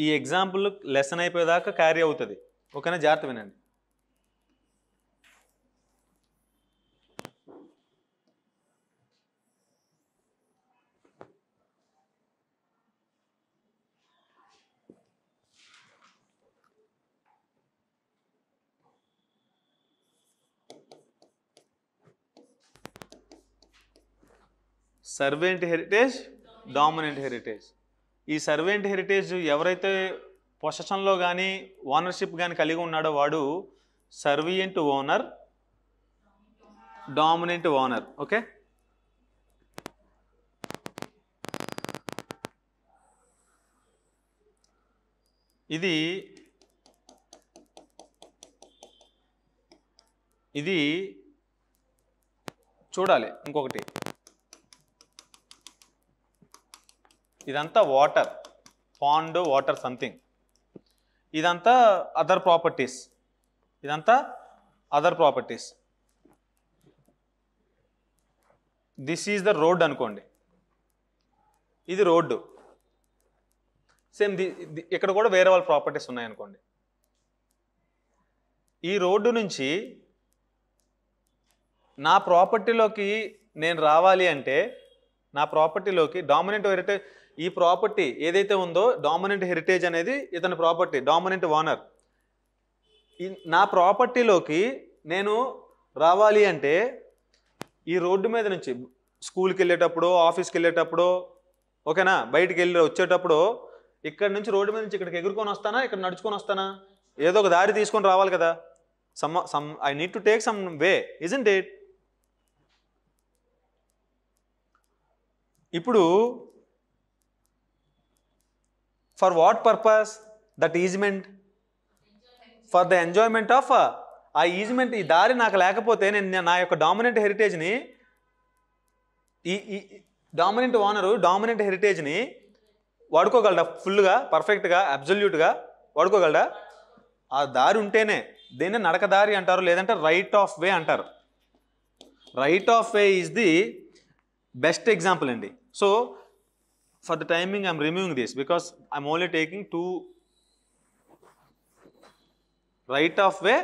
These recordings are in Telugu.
ఈ ఎగ్జాంపుల్ లెసన్ అయిపోయేదాకా క్యారీ అవుతుంది. ఓకేనా? జాగ్రత్త వినండి. Servant heritage, dominant heritage. ఈ సర్వెంట్ హెరిటేజ్ ఎవరైతే పొసెషన్లో కానీ ఓనర్షిప్ కానీ కలిగి ఉన్నాడో వాడు సర్వియంట్ ఓనర్, డామినెంట్ ఓనర్. ఓకే, ఇది చూడాలి. ఇంకొకటి, ఇదంతా వాటర్, పాండ్, వాటర్ సంథింగ్, ఇదంతా అదర్ ప్రాపర్టీస్, ఇదంతా other properties. This is the road అనుకోండి, ఇది రోడ్డు. సేమ్ ఇక్కడ కూడా వేరే వాళ్ళ ప్రాపర్టీస్ ఉన్నాయనుకోండి. ఈ రోడ్డు నుంచి నా ప్రాపర్టీలోకి నేను రావాలి అంటే, నా ప్రాపర్టీలోకి డామినెంట్ హెరిటేజ్, ఈ ప్రాపర్టీ ఏదైతే ఉందో డామినెంట్ హెరిటేజ్ అనేది ఇతని ప్రాపర్టీ, డామినెంట్ ఓనర్. నా ప్రాపర్టీలోకి నేను రావాలి అంటే ఈ రోడ్డు మీద నుంచి స్కూల్కి వెళ్ళేటప్పుడు, ఆఫీస్కి వెళ్ళేటప్పుడు, ఓకేనా, బయటికి వెళ్ళి వచ్చేటప్పుడు ఇక్కడ నుంచి రోడ్డు మీద నుంచి ఇక్కడికి ఎగురుకొని వస్తానా, ఇక్కడ నడుచుకొని వస్తానా? ఏదో ఒక దారి తీసుకొని రావాలి కదా. I need to take some way, isn't it? ఇప్పుడు for what purpose that easement? For the enjoyment of ఆ ఈజ్మెంట్. ఈ దారి నాకు లేకపోతే నేను నా యొక్క డామినెంట్ హెరిటేజ్ని, ఈ డామినెంట్ ఓనరు డామినెంట్ హెరిటేజ్ని వాడుకోగలడా? ఫుల్గా, పర్ఫెక్ట్గా, అబ్జల్యూట్గా వాడుకోగలడా? ఆ దారి ఉంటేనే. దీన్ని నడక దారి అంటారు, లేదంటే రైట్ ఆఫ్ వే అంటారు. Right of way is the best example అండి. So for the timing I am removing this because I am only taking two right of way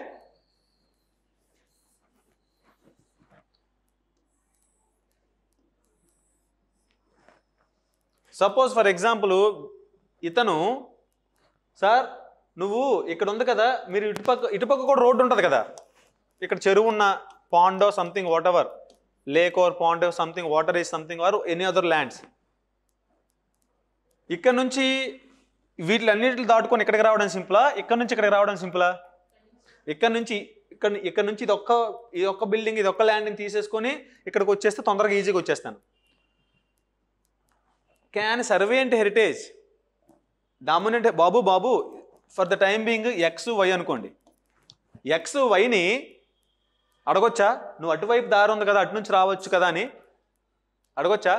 suppose for example ఇతను, సార్ నువ్వు ఇక్కడ ఉంది కదా, మీరు ఇటుపక్క కూడా రోడ్డు ఉంటుంది కదా, ఇక్కడ చెరువు ఉన్న, pond something whatever, lake or pond something, water is something or any other lands. ఇక్కడ నుంచి వీటిలన్నిటిని దాటుకొని ఇక్కడికి రావడం సింపులా, ఇక్కడ నుంచి ఇక్కడికి రావడం సింపులా? ఇక్కడ నుంచి ఇది ఒక్క బిల్డింగ్, ఇది ఒక్క ల్యాండ్ని తీసేసుకొని ఇక్కడికి వచ్చేస్తే తొందరగా ఈజీగా వచ్చేస్తాను. క్యాన్ సర్వేంట్ హెరిటేజ్ డామినెంట్ బాబు for the time being X Y అనుకోండి. ఎక్స్ వైని అడగొచ్చా? నువ్వు అటువైపు దారి ఉంది కదా, అటు నుంచి రావచ్చు కదా అని అడగొచ్చా?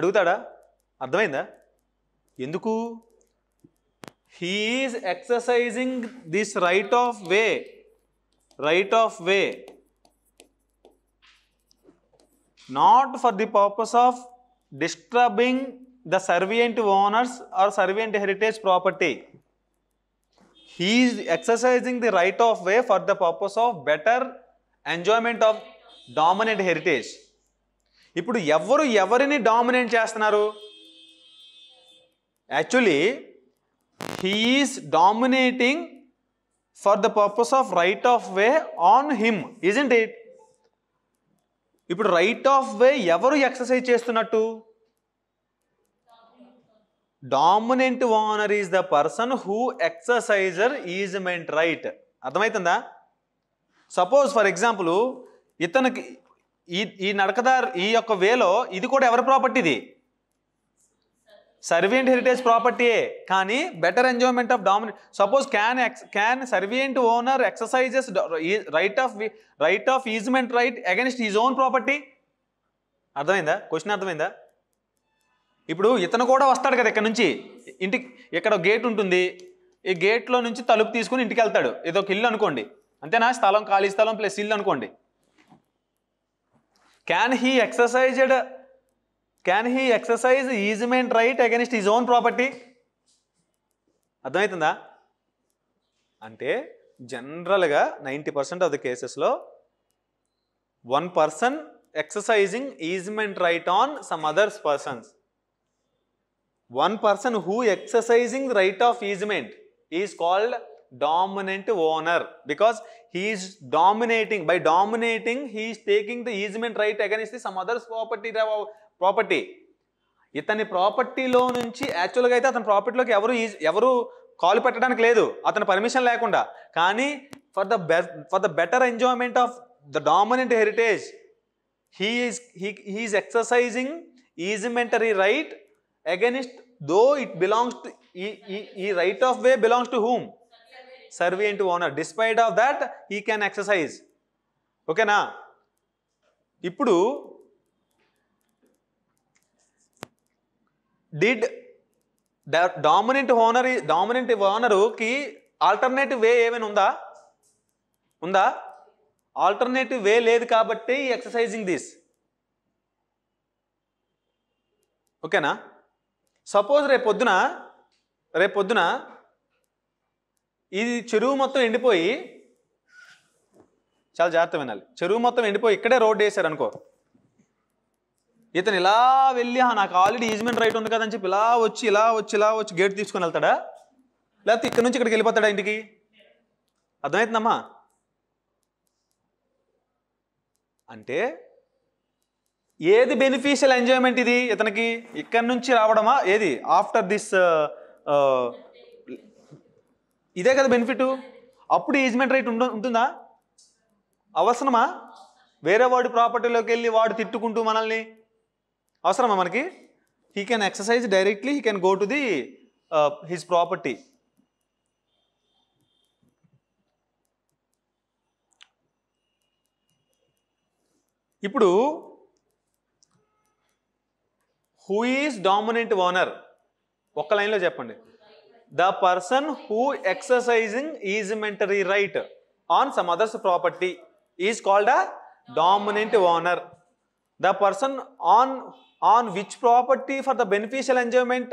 అడుగుతాడా? అర్థమైందా? ఎందుకు? He is exercising this right of way not for the purpose of disturbing the servient owners or servient heritage property. He is exercising the right of way for the purpose of better enjoyment of dominant heritage. ఇప్పుడు ఎవరిని డామినేట్ చేస్తున్నారు? Actually he is dominating for the purpose of right of way on him, isn't it? ఇప్పుడు రైట్ ఆఫ్ వే ఎవరు ఎక్సర్సైజ్ చేస్తున్నట్టు? Dominant owner is the person who exerciser easement right. అర్థమవుతుందా? సపోజ్ ఫర్ ఎగ్జాంపుల్ ఇతనికి ఈ నడకదారు, ఈ యొక్క వేలో ఇది కూడా ఎవరి ప్రాపర్టీది? సర్వియంట్ హెరిటేజ్ ప్రాపర్టీయే, కానీ better enjoyment of dominant. Suppose can servient owner exercises right of easement right against his own property. అర్థమైందా? క్వశ్చన్ అర్థమైందా? ఇప్పుడు ఇతను కూడా వస్తాడు కదా, ఇక్కడ నుంచి ఇంటికి, ఇక్కడ గేట్ ఉంటుంది, ఈ గేట్లో నుంచి తలుపు తీసుకుని ఇంటికి వెళ్తాడు. ఏదో ఒక ఇల్లు అనుకోండి, అంతేనా? స్థలం, ఖాళీ స్థలం ప్లస్ ఇల్లు అనుకోండి. Can he exercise easement right against his own property? అర్థమవుతుందా? అంటే జనరల్గా 90% ఆఫ్ ద కేసెస్లో one person exercising easement right on some others persons. One person who exercising right of easement is called dominant owner because he is dominating. By dominating, he is taking the easement right against some others property. ఇతని ప్రాపర్టీలో నుంచి యాక్చువల్గా అయితే అతని ప్రాపర్టీలోకి ఎవరు కాల్ పెట్టడానికి లేదు అతని పర్మిషన్ లేకుండా. కానీ for the better enjoyment of the dominant heritage he is exercising easementary right against, though it belongs to he right of way belongs to whom? Servant owner. Despite of that he can exercise. Okay na? ఇప్పుడు did the dominant owner కి ఆల్టర్నేటివ్ వే ఏమైనా ఉందా? ఆల్టర్నేటివ్ వే లేదు కాబట్టి ఎక్సర్సైజింగ్ దిస్. ఓకేనా? సపోజ్ రేపొద్దున ఇది చెరువు మొత్తం ఎండిపోయి, చాలా జాగ్రత్త వినాలి, చెరువు మొత్తం ఎండిపోయి ఇక్కడే రోడ్డు వేశారు అనుకో, ఇతను ఇలా వెళ్ళి నాకు ఆల్రెడీ ఈజ్మెంట్ రైట్ ఉంది కదని చెప్పి ఇలా వచ్చి గేట్ తీసుకొని వెళ్తాడా? లేకపోతే ఇక్కడ నుంచి ఇక్కడికి వెళ్ళిపోతాడా ఇంటికి? అర్థమవుతుందమ్మా? అంటే ఏది బెనిఫిషియల్ ఎంజాయ్మెంట్ ఇది ఇతనికి? ఇక్కడి నుంచి రావడమా? ఏది ఆఫ్టర్ దిస్ ఇదే కదా బెనిఫిట్. అప్పుడు ఈజ్మెంట్ రైట్ ఉంటుందా? అవసరమా? వేరే వాడి ప్రాపర్టీలోకి వెళ్ళి వాడు తిట్టుకుంటూ మనల్ని అవసరమా మనకి? He can exercise directly, he can go to the his property. ఇప్పుడు హూ ఈజ్ డామినెంట్ ఓనర్? ఒక్క లైన్లో చెప్పండి. The person who exercising easementary right on some other's property is called a dominant owner. The person on which property for the beneficial enjoyment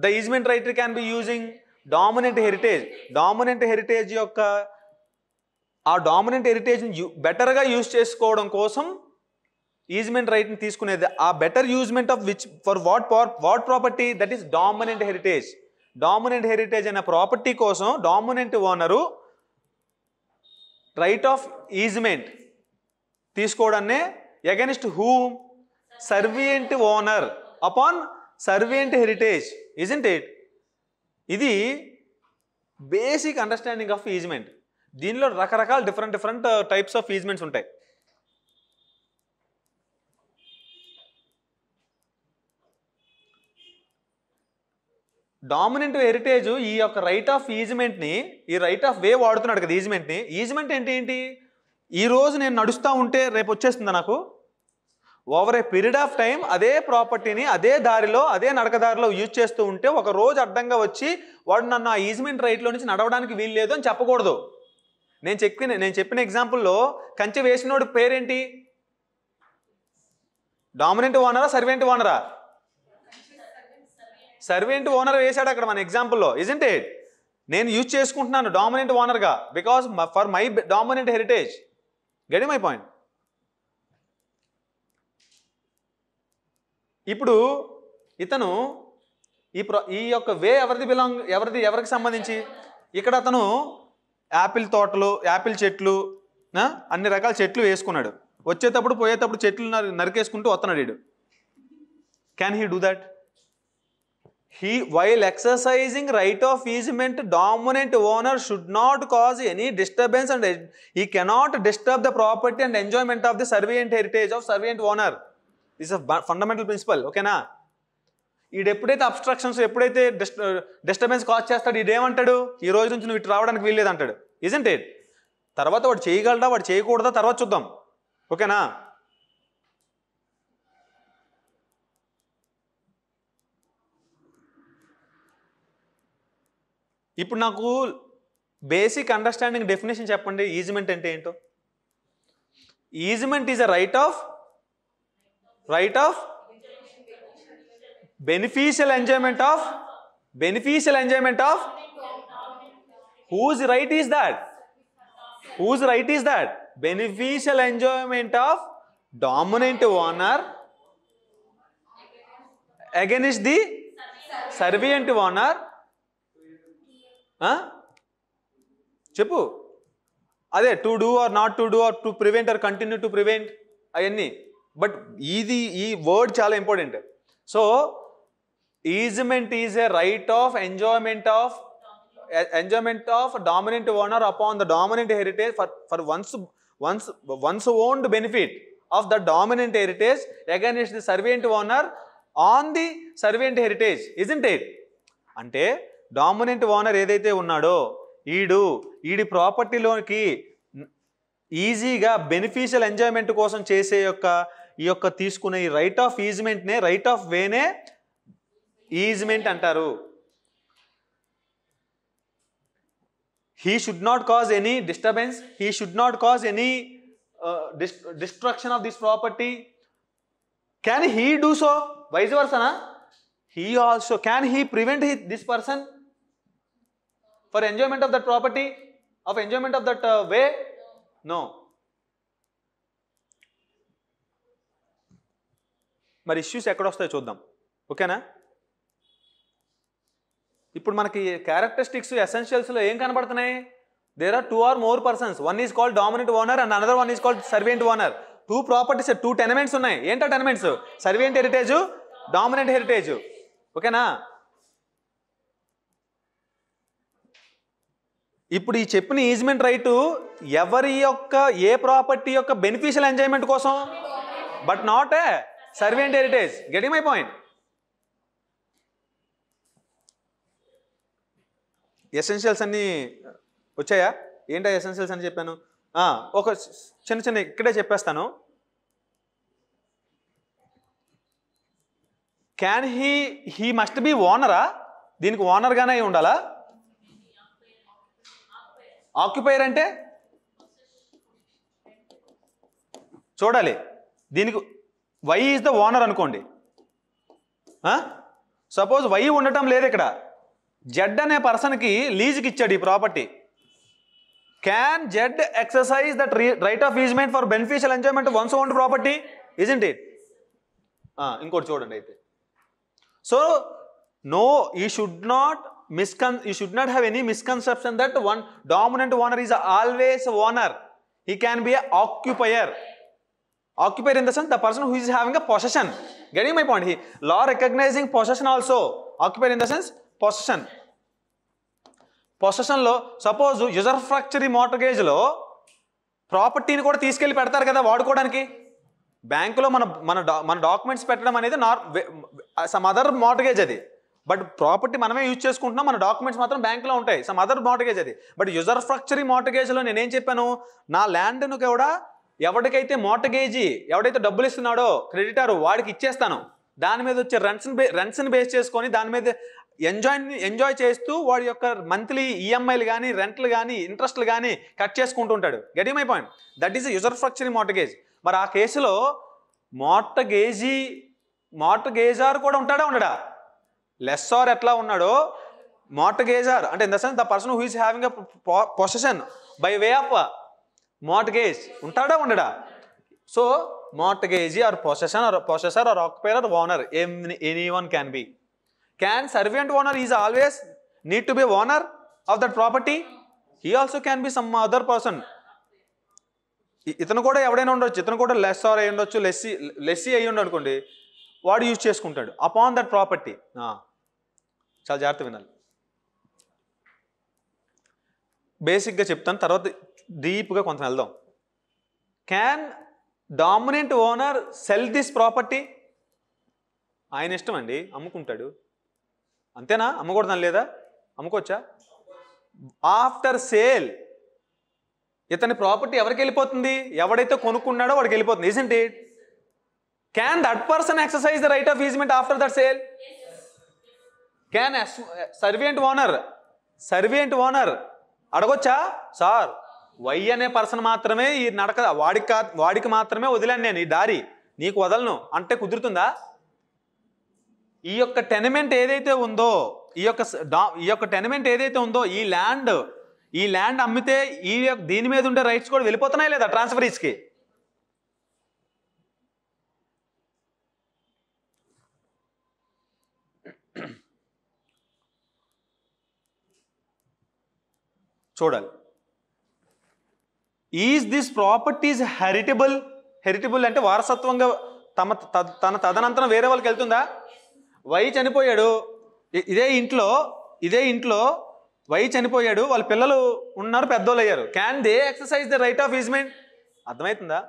the easement right can be using dominant heritage. Dominant heritage యొక్క ఆ డామినెంట్ హెరిటేజ్ బెటర్గా యూజ్ చేసుకోవడం కోసం ఈజ్మెంట్ రైట్ని తీసుకునేది. ఆ బెటర్ యూజ్మెంట్ of which for what property? That is dominant heritage. Dominant heritage అనే ప్రాపర్టీ కోసం dominant owner right of easement తీసుకోవడాన్నే against whom? Servient owner upon servient heritage. Isn't it? ఇది బేసిక్ అండర్స్టాండింగ్ ఆఫ్ ఈజ్మెంట్. దీనిలో రకరకాల డిఫరెంట్ టైప్స్ ఆఫ్ ఈజ్మెంట్స్ ఉంటాయి. డామినెంట్ హెరిటేజ్ ఈ యొక్క రైట్ ఆఫ్ ఈజ్మెంట్ని, ఈ రైట్ ఆఫ్ వే వాడుతున్నాడు కదా ఈజ్మెంట్ని. ఈజ్మెంట్ ఏంటి? ఈ రోజు నేను నడుస్తూ ఉంటే రేపు వచ్చేస్తుందా నాకు? Over a period of time అదే ప్రాపర్టీని అదే దారిలో అదే నడకదారిలో యూజ్ చేస్తూ ఉంటే ఒక రోజు అడ్డంగా వచ్చి వాడు నన్ను ఆ ఈజ్మెంట్ రైట్లో నుంచి నడవడానికి వీలు లేదు అని చెప్పకూడదు. నేను చెప్పిన ఎగ్జాంపుల్లో కంచె వేసినోడి పేరేంటి? డామినెంట్ ఓనరా సర్వెంట్ ఓనరా? సర్వెంట్ ఓనర్ వేశాడు అక్కడ మన ఎగ్జాంపుల్లో. Isn't it? నేను యూజ్ చేసుకుంటున్నాను డామినెంట్ ఓనర్గా because for my dominant heritage. Get my point? ఇప్పుడు ఇతను ఈ యొక్క వే ఎవరికి సంబంధించి? ఇక్కడ అతను యాపిల్ తోటలు, యాపిల్ చెట్లు, అన్ని రకాల చెట్లు వేసుకున్నాడు. వచ్చేటప్పుడు పోయేటప్పుడు చెట్లు నరికేసుకుంటూ వస్తున్నాడు వీడు. Can he do that? While exercising right of easement, dominant owner should not cause any disturbance and he cannot disturb the property and enjoyment of the servant heritage of servant owner. This is a fundamental principle. Okay na? ఈడు ఎప్పుడైతే అబ్స్ట్రక్షన్స్, ఎప్పుడైతే డిస్టర్బెన్స్ కాజ్ చేస్తాడు, ఈడేమంటాడు? ఈ రోజు నుంచి నువ్వు ఇటు రావడానికి వీల్లేదు అంటాడు. Isn't it? తర్వాత వాడు చేయగలడా వాడు చేయకూడదా తర్వాత చూద్దాం. ఓకేనా? ఇప్పుడు నాకు బేసిక్ అండర్స్టాండింగ్ డెఫినేషన్ చెప్పండి. ఈజ్మెంట్ అంటే ఏంటో? Easement is a right of beneficial enjoyment of beneficial enjoyment of, whose right is that? Whose right is that? Beneficial enjoyment of dominant owner against the servient owner. చెప్పు, అదే to do or not to do or to prevent or continue to prevent అవన్నీ. బట్ ఈ వర్డ్ చాలా important. So easement is a right of enjoyment of dominant owner upon the dominant heritage for once owned benefit of the dominant heritage against the servant owner on the servant heritage, isn't it? అంటే డామినెంట్ ఓనర్ ఏదైతే ఉన్నాడో ఈడి ప్రాపర్టీలోకి ఈజీగా బెనిఫిషియల్ ఎంజాయ్మెంట్ కోసం చేసే ఈ యొక్క తీసుకునే ఈ రైట్ ఆఫ్ ఈజ్మెంట్నే, రైట్ ఆఫ్ వేనే ఈజ్మెంట్ అంటారు. He should not cause any disturbance. He should not cause any destruction of this property. Can he do so? Vice versa, na? He also, can he prevent this person for enjoyment of that property, of enjoyment of that way? No. మరి ఇష్యూస్ ఎక్కడ వస్తాయో చూద్దాం, ఓకేనా? ఇప్పుడు మనకి క్యారెక్టరిస్టిక్స్ ఎసెన్షియల్స్లో ఏం కనబడుతున్నాయి? There are 2 or more persons. One is called dominant owner and another one is called servient owner. 2 properties, 2 tenements ఉన్నాయి. ఏంటో tenements? Servient heritage, dominant heritage, ఓకేనా? ఇప్పుడు ఈ చెప్పిన ఈజ్మెంట్ రైటు ఎవరి యొక్క, ఏ ప్రాపర్టీ యొక్క బెనిఫిషియల్ ఎంజాయ్మెంట్ కోసం, but not a servient heritage. Getting my point? Essentials అన్నీ వచ్చాయా? ఏంటా ఎసెన్షియల్స్ అని చెప్పాను? ఒక చిన్న ఇక్కడే చెప్పేస్తాను. క్యాన్ హీ మస్ట్ బి ఓనరా? దీనికి ఓనర్గానే ఉండాలా? ఆక్యుపైర్ అంటే చూడాలి. దీనికి వై ఈజ్ ద ఓనర్ అనుకోండి. సపోజ్ వై ఉండటం లేదు ఇక్కడ, జెడ్ అనే పర్సన్కి లీజుకి ఇచ్చాడు ఈ property. Can Z exercise that right of easement for beneficial enjoyment one's owned property, isn't it? ఇంకోటి చూడండి అయితే. So no, you should not have any misconception that one dominant owner is always owner. He can be a ఆక్యుపైయర్. Occupier in the sense the person who is having a possession. Getting my point? Law recognizing possession also. Occupier in the sense possession. Possession లో సపోజ్ యూజర్ ఫ్రాక్చరీ మార్టగేజ్లో ప్రాపర్టీని కూడా తీసుకెళ్ళి పెడతారు కదా వాడుకోవడానికి. బ్యాంకులో మన డాక్యుమెంట్స్ పెట్టడం అనేది సమ్ అదర్ మార్టగేజ్ అది. బట్ ప్రాపర్టీ మనమే యూజ్ చేసుకుంటున్నాం, మన డాక్యుమెంట్స్ మాత్రం బ్యాంకులో ఉంటాయి, సమ్ అదర్ మార్టగేజ్ అది. బట్ యూజర్ ఫ్రాక్చరీ మార్టగేజ్లో నేనేం చెప్పాను? నా ల్యాండ్ను కూడా ఎవరికైతే మార్టగేజీ, ఎవడైతే డబ్బులు ఇస్తున్నాడో క్రెడిటారు, వాడికి ఇచ్చేస్తాను. దాని మీద వచ్చే రెంట్స్ని బేస్ చేసుకొని దాని మీద ఎంజాయ్ చేస్తూ వాడి యొక్క మంత్లీ ఈఎంఐలు కానీ, రెంట్లు కానీ, ఇంట్రెస్ట్లు కానీ కట్ చేసుకుంటూ ఉంటాడు. Getting my point? That is usufructuary mortgage. మరి ఆ కేసులో మార్టగేజార్ కూడా ఉంటాడా ఉండడా? లెస్సార్ ఎట్లా ఉన్నాడో మార్టగేజార్ అంటే in the sense the person who is having a possession by way of mortgage ఉంటాడా ఉండడా? So mortgagee or possessor or occupier or owner, anyone can be. Can servant owner is always need to be owner of that property? He also can be some other person. ఇతను కూడా ఎవడైనా ఉండొచ్చు, ఇతను కూడా లెస్సార్ అయి ఉండొచ్చు, లెస్సీ అయ్యి ఉండడు అనుకోండి, వాడు యూజ్ చేసుకుంటాడు అపాన్ దట్ ప్రాపర్టీ. చాలా జాగ్రత్త వినాలి. బేసిక్గా చెప్తాను, తర్వాత డీప్గా కొంత వెళ్దాం. Can dominant owner sell this property? ఆయన ఇష్టం అండి, అమ్ముకుంటాడు. అంతేనా? అమ్మకూడదని లేదా? అమ్ముకోవచ్చా? ఆఫ్టర్ సేల్ ఇతని ప్రాపర్టీ ఎవరికి వెళ్ళిపోతుంది? ఎవడైతే కొనుక్కున్నాడో వాడికి వెళ్ళిపోతుంది. Isn't it? Can that person exercise the right of easement after that sale? Can servant owner అడగొచ్చా? సార్ వై అనే పర్సన్ మాత్రమే ఈ నడక, వాడికి మాత్రమే వదిలాను నేను ఈ దారి, నీకు వదలను అంటే కుదురుతుందా? ఈ యొక్క టెనమెంట్ ఏదైతే ఉందో ఈ యొక్క టెనమెంట్ ఏదైతే ఉందో ఈ ల్యాండ్ అమ్మితే దీని మీద ఉండే రైట్స్ కూడా వెళ్ళిపోతున్నాయి లేదా ట్రాన్స్ఫరీస్కి? చూడాలి. ఈజ్ దిస్ ప్రాపర్టీస్ హెరిటబుల్ అంటే వారసత్వంగా తన తదనంతరం వేరే వాళ్ళకి వెళ్తుందా? వై చనిపోయాడు, ఇదే ఇంట్లో వై చనిపోయాడు, వాళ్ళ పిల్లలు ఉన్నారు, పెద్దోళ్ళు అయ్యారు. Can they exercise the right of easement? అర్థమవుతుందా?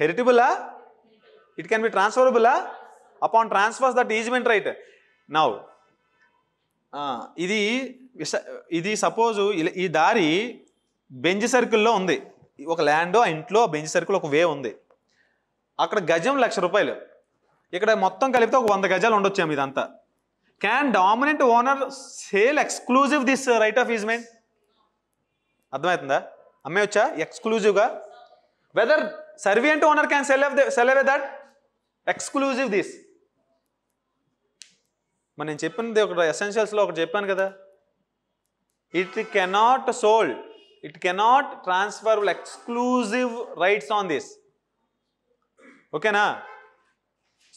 హెరిటబులా? ఇట్ కెన్ బి ట్రాన్స్ఫరబులా? Upon transfers that easement right. Now ఇది సపోజు ఈ దారి బెంజ్ సర్కిల్లో ఉంది, ఒక ల్యాండ్, ఆ ఇంట్లో బెంజ్ సర్కిల్ ఒక వే ఉంది. అక్కడ గజం 1,00,000 రూపాయలు, ఇక్కడ మొత్తం కలిపితే ఒక 100 గజాలు ఉండొచ్చాము ఇదంతా. Can dominant owner sale exclusive this right of easement? అర్థమవుతుందా? అమ్మేయొచ్చా ఎక్స్క్లూజివ్గా? Whether servient owner can sell away that exclusive this? మరి నేను చెప్పింది ఒకటి ఎసెన్షియల్స్లో ఒకటి చెప్పాను కదా, it cannot sold, it cannot transfer exclusive rights on this. ఓకేనా?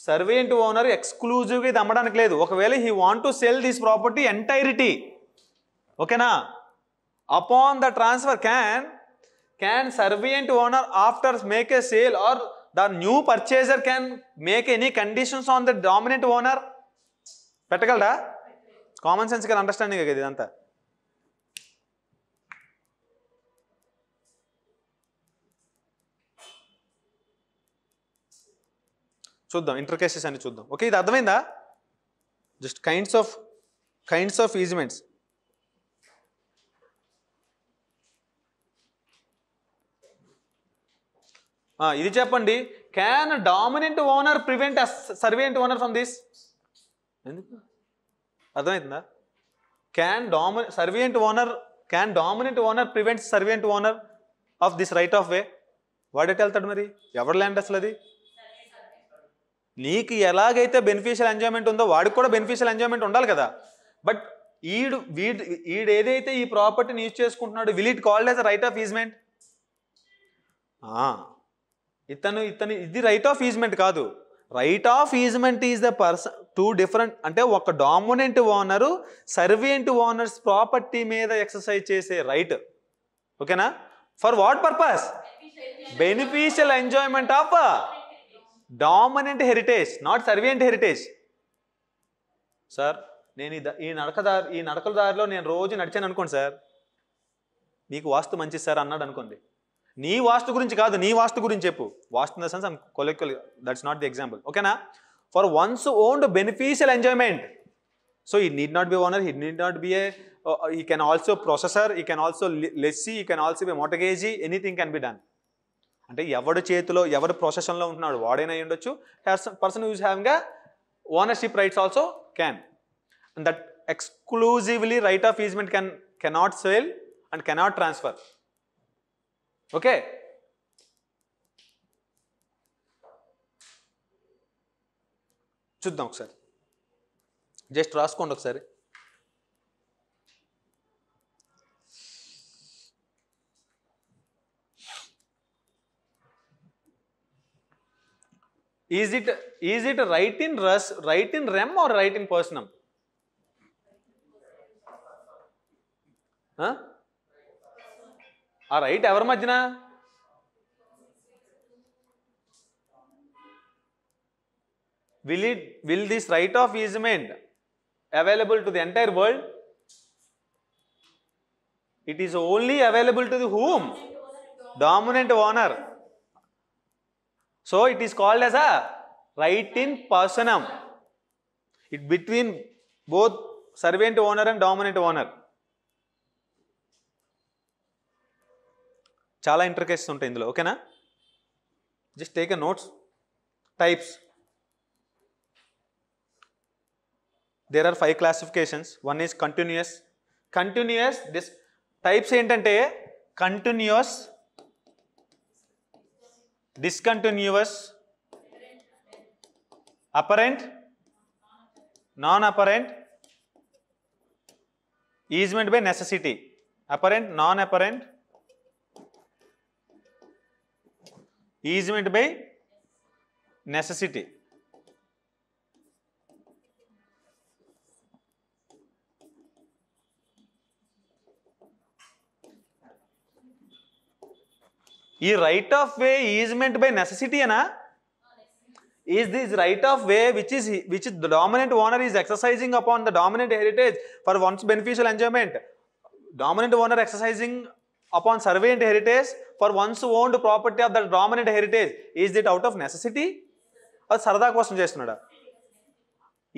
సర్వేంట్ ఓనర్ ఎక్స్క్లూజివ్గా ఇది అమ్మడానికి లేదు. ఒకవేళ he want to sell this property entirety, ఓకేనా, upon the transfer can servant owner after make a sale are the new purchaser can make any conditions on the dominant owner? పెట్టగలరా? కామన్ సెన్సికల్ అండర్స్టాండింగ్ కదా ఇదంతా. చూద్దాం, ఇంటర్కేసెస్ అని చూద్దాం. ఓకే, ఇది అర్థమైందా? Just kinds of easements. ఇది చెప్పండి, can dominant owner prevent servant owner from this? ఎందుకు? అర్థమవుతుందా? Can dominant owner prevent servant owner of this right of way? వాడేటి వెళ్తాడు మరి? ఎవరి ల్యాండ్ అసలు అది? నీకు ఎలాగైతే బెనిఫిషియల్ ఎంజాయ్మెంట్ ఉందో వాడికి కూడా బెనిఫిషియల్ ఎంజాయ్మెంట్ ఉండాలి కదా. బట్ వీడు ఏదైతే ఈ ప్రాపర్టీని యూజ్ చేసుకుంటున్నాడు, will it called as right of easement? ఇది రైట్ ఆఫ్ ఈజ్మెంట్ కాదు. Right of easement is the person two different. అంటే ఒక dominant owner servient owner's property మీద ఎక్సర్సైజ్ చేసే రైట్. ఓకేనా? For what purpose? Beneficial enjoyment of dominant heritage, not servient heritage. Sir నేను ఈ నడకల దారిలో నేను రోజు నడిచాను అనుకోండి సార్, నీకు వాస్తు మంచిది సార్ అన్నాడు అనుకోండి, నీ వాస్తు గురించి కాదు, నీ వాస్తు గురించి చెప్పు. వాస్తు in the sense colloquial, that's not the example. ఓకేనా? For one's owned beneficial enjoyment. So he need not be owner, he need not be a he can also processor, he can also lessee, he can also be mortgagee, anything can be done. అంటే ఎవడి చేతిలో ఎవరి ప్రొసెషన్లో ఉంటున్నాడు వాడైనా అయి ఉండొచ్చు. Person who is having ownership rights also can. And that exclusively right of easement cannot sale and cannot transfer. Okay, చూద్దాం ఒకసారి, జస్ట్ రాసుకోండి ఒకసారి. Is it right in rem or right in personam? ఆ రైట్ ఎవరి మధ్యన? Will this right of easement available to the entire world? It is only available to the whom? Dominant owner. So it is called as a right in personam. It between both servant owner and dominant owner. చాలా ఇంటర్కేసెస్ ఉంటాయి ఇందులో. ఓకేనా? Just take a notes. Types. There are 5 classifications. One is continuous. Types ఏంటంటే continuous, discontinuous, apparent, non apparent easement by necessity. Apparent, non apparent easement by necessity. ఈ right of way easement by necessity అనా? Is this right of way which the dominant owner is exercising upon the dominant heritage for one's beneficial enjoyment? Dominant owner exercising upon survey and heritage for one's owned property of the dominant heritage. Is it out of necessity? అది సరదా కోసం చేస్తున్నాడా?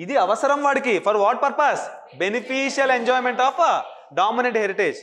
ఇది అవసరం వాడికి. For what purpose? Beneficial enjoyment of dominant heritage.